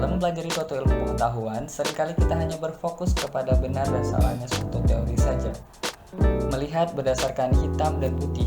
Dalam mempelajari suatu ilmu pengetahuan, seringkali kita hanya berfokus kepada benar dan salahnya suatu teori saja, melihat berdasarkan hitam dan putih.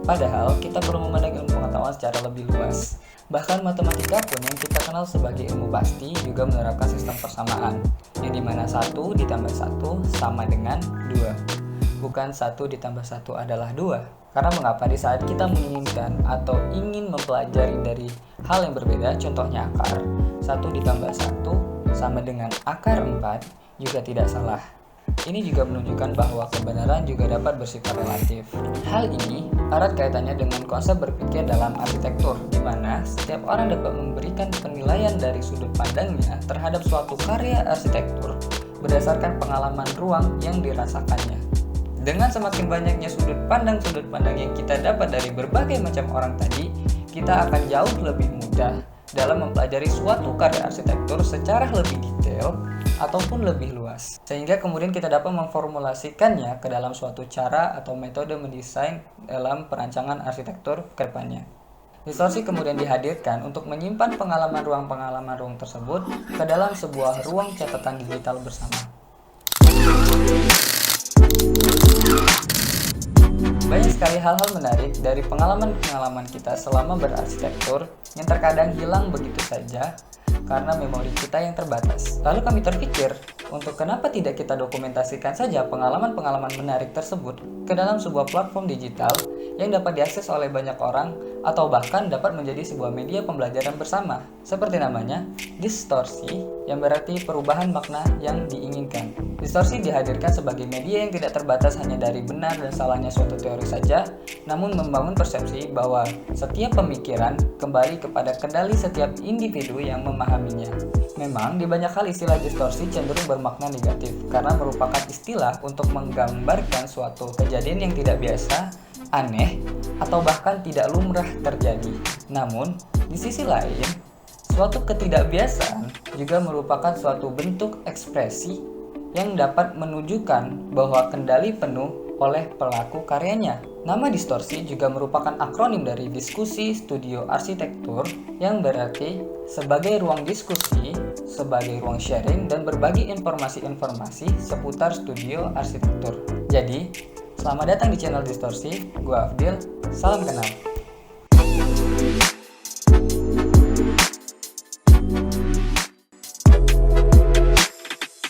Padahal, kita perlu memandang ilmu pengetahuan secara lebih luas. Bahkan matematika pun yang kita kenal sebagai ilmu pasti juga menerapkan sistem persamaan, yang dimana 1 ditambah 1 sama dengan 2. Bukan 1 ditambah 1 adalah 2. Karena mengapa di saat kita menginginkan atau ingin mempelajari dari hal yang berbeda, contohnya akar, 1 ditambah 1 sama dengan akar 4 juga tidak salah. Ini juga menunjukkan bahwa kebenaran juga dapat bersifat relatif. Hal ini erat kaitannya dengan konsep berpikir dalam arsitektur, di mana setiap orang dapat memberikan penilaian dari sudut pandangnya terhadap suatu karya arsitektur berdasarkan pengalaman ruang yang dirasakannya. Dengan semakin banyaknya sudut pandang yang kita dapat dari berbagai macam orang tadi, kita akan jauh lebih mudah dalam mempelajari suatu karya arsitektur secara lebih detail ataupun lebih luas. Sehingga kemudian kita dapat memformulasikannya ke dalam suatu cara atau metode mendesain dalam perancangan arsitektur ke depannya. Distorsi kemudian dihadirkan untuk menyimpan pengalaman ruang tersebut ke dalam sebuah ruang catatan digital bersama. Banyak sekali hal-hal menarik dari pengalaman kita selama berarsitektur yang terkadang hilang begitu saja karena memori kita yang terbatas. Lalu kami terpikir, untuk kenapa tidak kita dokumentasikan saja pengalaman-pengalaman menarik tersebut ke dalam sebuah platform digital yang dapat diakses oleh banyak orang atau bahkan dapat menjadi sebuah media pembelajaran bersama. Seperti namanya, distorsi, yang berarti perubahan makna yang diinginkan. Distorsi dihadirkan sebagai media yang tidak terbatas hanya dari benar dan salahnya suatu teori saja, namun membangun persepsi bahwa setiap pemikiran kembali kepada kendali setiap individu yang memahaminya. Memang, di banyak hal istilah distorsi cenderung bermakna negatif, karena merupakan istilah untuk menggambarkan suatu kejadian yang tidak biasa, aneh, atau bahkan tidak lumrah terjadi. Namun, di sisi lain, suatu ketidakbiasaan juga merupakan suatu bentuk ekspresi yang dapat menunjukkan bahwa kendali penuh oleh pelaku karyanya. Nama distorsi juga merupakan akronim dari diskusi studio arsitektur, yang berarti sebagai ruang diskusi, sebagai ruang sharing dan berbagi informasi-informasi seputar studio arsitektur. Jadi, selamat datang di channel Distorsi, gue Afdil, salam kenal.